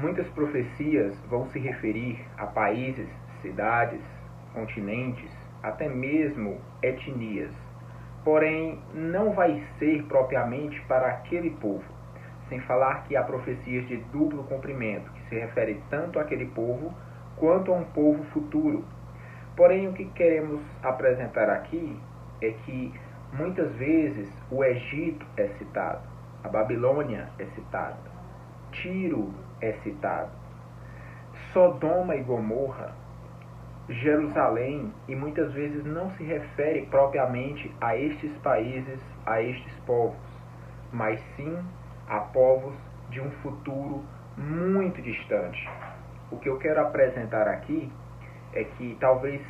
Muitas profecias vão se referir a países, cidades, continentes, até mesmo etnias. Porém, não vai ser propriamente para aquele povo, sem falar que há profecias de duplo cumprimento, que se refere tanto àquele povo quanto a um povo futuro. Porém, o que queremos apresentar aqui é que muitas vezes o Egito é citado, a Babilônia é citada, Tiro é citado, Sodoma e Gomorra, Jerusalém, e muitas vezes não se refere propriamente a estes países, a estes povos, mas sim a povos de um futuro muito distante. O que eu quero apresentar aqui é que talvez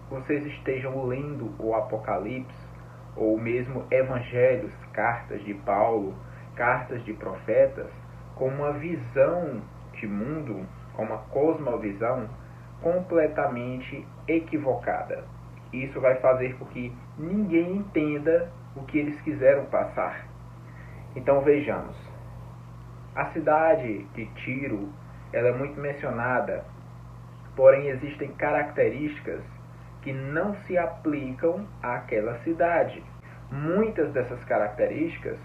vocês estejam lendo o Apocalipse, ou mesmo Evangelhos, cartas de Paulo, cartas de profetas, com uma visão de mundo, com uma cosmovisão completamente equivocada. Isso vai fazer com que ninguém entenda o que eles quiseram passar. Então vejamos. A cidade de Tiro, ela é muito mencionada, porém existem características que não se aplicam àquela cidade. Muitas dessas características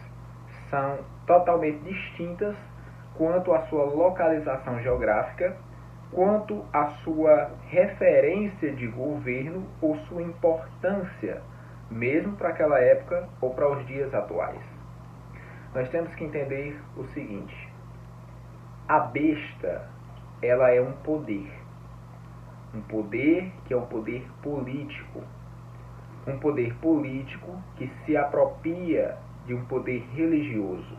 são totalmente distintas quanto à sua localização geográfica, quanto à sua referência de governo ou sua importância, mesmo para aquela época ou para os dias atuais. Nós temos que entender o seguinte: a besta, ela é um poder que é um poder político, que se apropria de um poder religioso.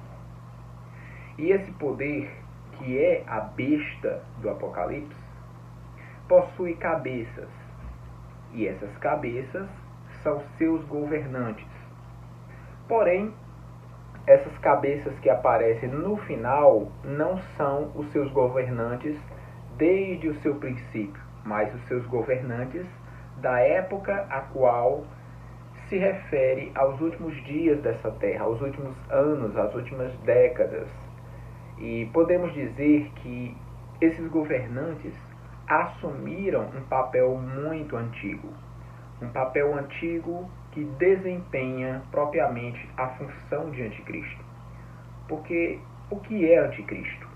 E esse poder, que é a besta do Apocalipse, possui cabeças, e essas cabeças são seus governantes. Porém, essas cabeças que aparecem no final não são os seus governantes desde o seu princípio, mas os seus governantes da época a qual se refere aos últimos dias dessa terra, aos últimos anos, às últimas décadas. E podemos dizer que esses governantes assumiram um papel muito antigo. Um papel antigo que desempenha propriamente a função de anticristo. Porque o que é anticristo?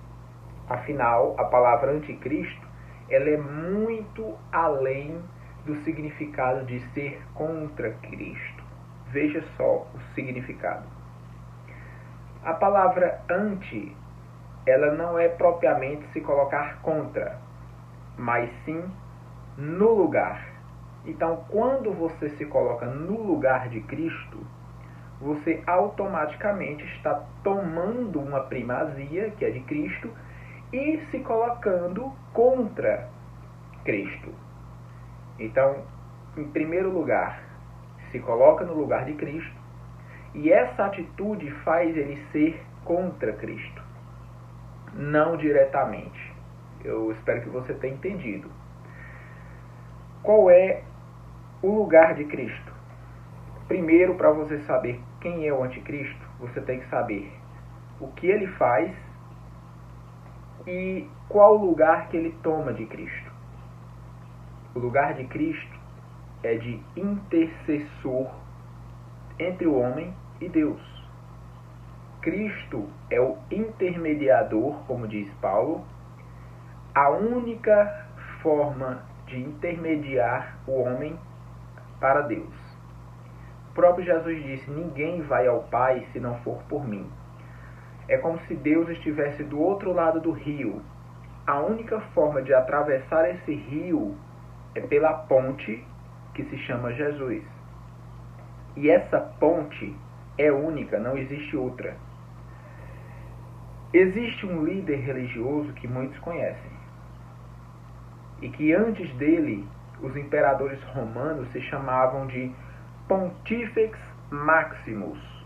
Afinal, a palavra anticristo, ela é muito além do significado de ser contra Cristo. Veja só o significado. A palavra anti, ela não é propriamente se colocar contra, mas sim no lugar. Então, quando você se coloca no lugar de Cristo, você automaticamente está tomando uma primazia, que é de Cristo, e se colocando contra Cristo. Então, em primeiro lugar, se coloca no lugar de Cristo, e essa atitude faz ele ser contra Cristo. Não diretamente. Eu espero que você tenha entendido. Qual é o lugar de Cristo? Primeiro, para você saber quem é o anticristo, você tem que saber o que ele faz e qual o lugar que ele toma de Cristo. O lugar de Cristo é de intercessor entre o homem e Deus. Cristo é o intermediador, como diz Paulo, a única forma de intermediar o homem para Deus. O próprio Jesus disse: ninguém vai ao Pai se não for por mim. É como se Deus estivesse do outro lado do rio. A única forma de atravessar esse rio é pela ponte que se chama Jesus. E essa ponte é única, não existe outra. Existe um líder religioso que muitos conhecem, e que antes dele, os imperadores romanos se chamavam de Pontifex Maximus.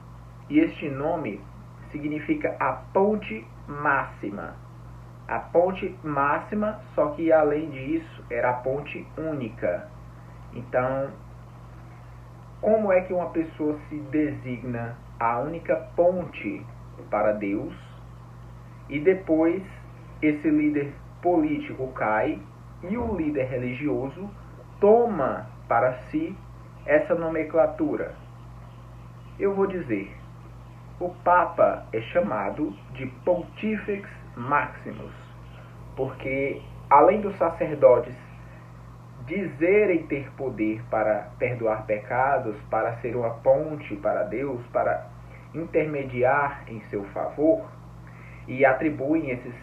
E este nome significa a ponte máxima. A ponte máxima, só que além disso, era a ponte única. Então, como é que uma pessoa se designa a única ponte para Deus e depois esse líder político cai e o líder religioso toma para si essa nomenclatura. Eu vou dizer, o Papa é chamado de Pontifex Maximus, porque além dos sacerdotes dizerem ter poder para perdoar pecados, para ser uma ponte para Deus, para intermediar em seu favor, e atribuem esses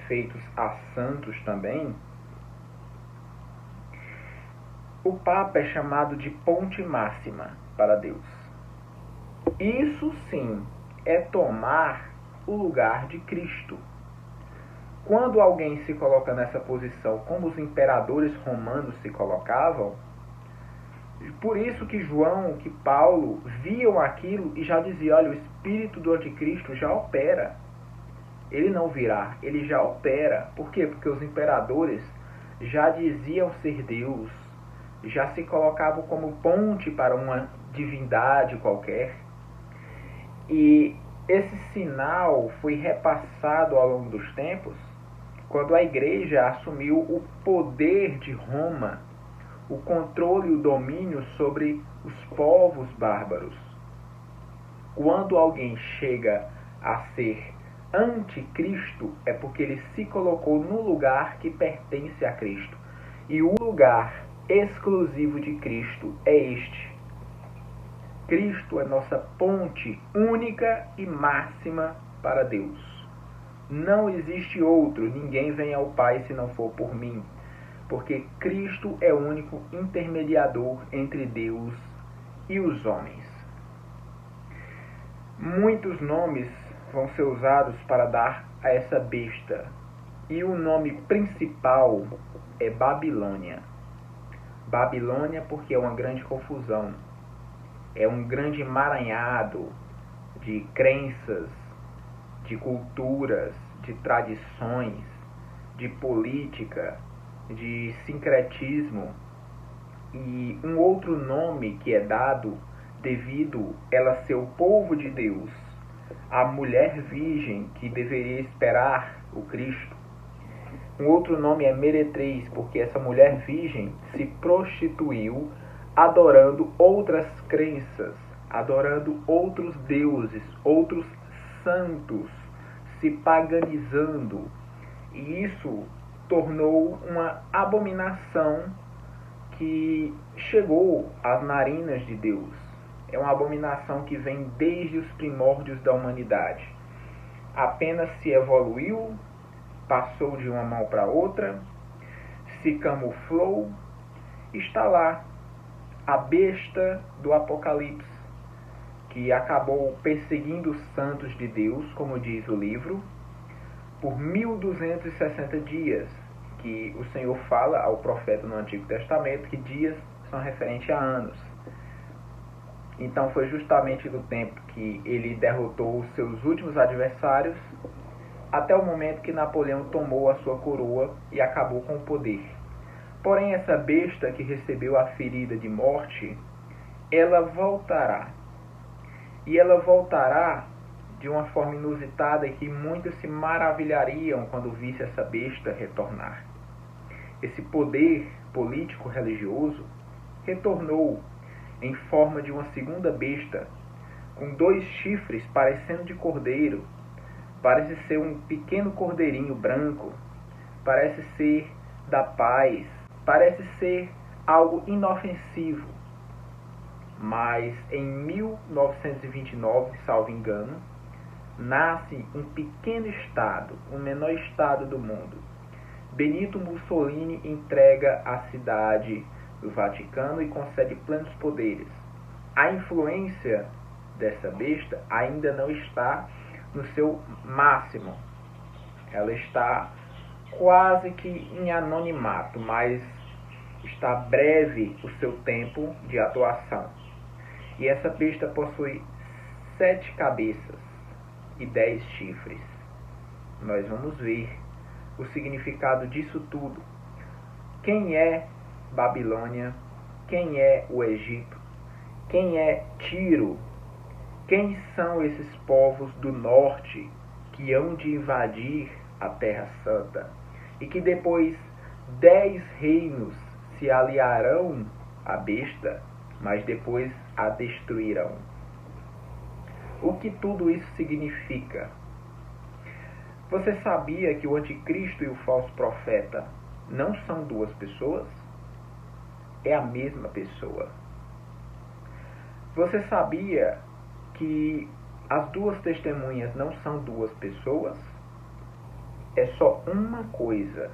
feitos a santos também, o Papa é chamado de ponte máxima para Deus. Isso sim é tomar o lugar de Cristo. Quando alguém se coloca nessa posição, como os imperadores romanos se colocavam, por isso que João, que Paulo viam aquilo e já diziam, olha, o espírito do anticristo já opera. Ele não virá, ele já opera. Por quê? Porque os imperadores já diziam ser Deus, já se colocavam como ponte para uma divindade qualquer. E esse sinal foi repassado ao longo dos tempos, quando a igreja assumiu o poder de Roma, o controle e o domínio sobre os povos bárbaros. Quando alguém chega a ser anticristo, é porque ele se colocou no lugar que pertence a Cristo. E o lugar exclusivo de Cristo é este. Cristo é nossa ponte única e máxima para Deus. Não existe outro, ninguém vem ao Pai se não for por mim, porque Cristo é o único intermediador entre Deus e os homens. Muitos nomes vão ser usados para dar a essa besta, e o nome principal é Babilônia. Babilônia porque é uma grande confusão, é um grande emaranhado de crenças, de culturas, de tradições, de política, de sincretismo. E um outro nome que é dado devido ela ser o povo de Deus, a mulher virgem que deveria esperar o Cristo. Um outro nome é meretriz, porque essa mulher virgem se prostituiu adorando outras crenças, adorando outros deuses, outros santos, se paganizando. E isso tornou uma abominação que chegou às narinas de Deus. É uma abominação que vem desde os primórdios da humanidade. Apenas se evoluiu, passou de uma mão para outra, se camuflou, está lá a besta do Apocalipse, que acabou perseguindo os santos de Deus, como diz o livro, por 1260 dias, que o Senhor fala ao profeta no Antigo Testamento que dias são referentes a anos. Então foi justamente do tempo que ele derrotou os seus últimos adversários até o momento que Napoleão tomou a sua coroa e acabou com o poder. Porém, essa besta que recebeu a ferida de morte, ela voltará. E ela voltará de uma forma inusitada que muitos se maravilhariam quando visse essa besta retornar. Esse poder político-religioso retornou em forma de uma segunda besta, com 2 chifres parecendo de cordeiro. Parece ser um pequeno cordeirinho branco, parece ser da paz, parece ser algo inofensivo. Mas em 1929, salvo engano, nasce um pequeno estado, o menor estado do mundo. Benito Mussolini entrega a cidade do Vaticano e concede plenos poderes. A influência dessa besta ainda não está no seu máximo. Ela está quase que em anonimato, mas está breve o seu tempo de atuação. E essa besta possui 7 cabeças e 10 chifres. Nós vamos ver o significado disso tudo. Quem é Babilônia? Quem é o Egito? Quem é Tiro? Quem são esses povos do norte que hão de invadir a Terra Santa, e que depois 10 reinos se aliarão à besta, mas depois a destruirão. O que tudo isso significa? Você sabia que o anticristo e o falso profeta não são duas pessoas? É a mesma pessoa. Você sabia que as duas testemunhas não são duas pessoas? É só uma coisa,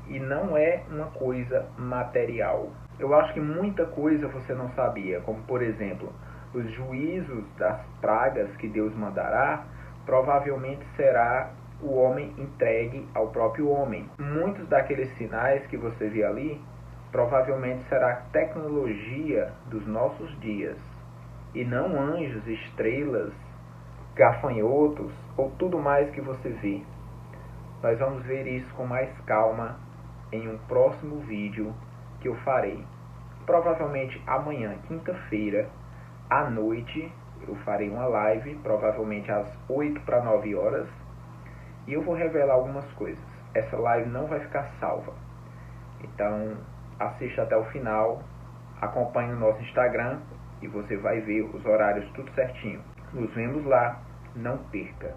e não é uma coisa material. Eu acho que muita coisa você não sabia, como por exemplo, os juízos das pragas que Deus mandará, provavelmente será o homem entregue ao próprio homem. Muitos daqueles sinais que você vê ali, provavelmente será tecnologia dos nossos dias, e não anjos, estrelas, gafanhotos ou tudo mais que você vê. Nós vamos ver isso com mais calma em um próximo vídeo que eu farei. Provavelmente amanhã, quinta-feira, à noite, eu farei uma live, provavelmente às 8 para 9 horas, e eu vou revelar algumas coisas. Essa live não vai ficar salva. Então, assista até o final, acompanhe o nosso Instagram e você vai ver os horários tudo certinho. Nos vemos lá, não perca!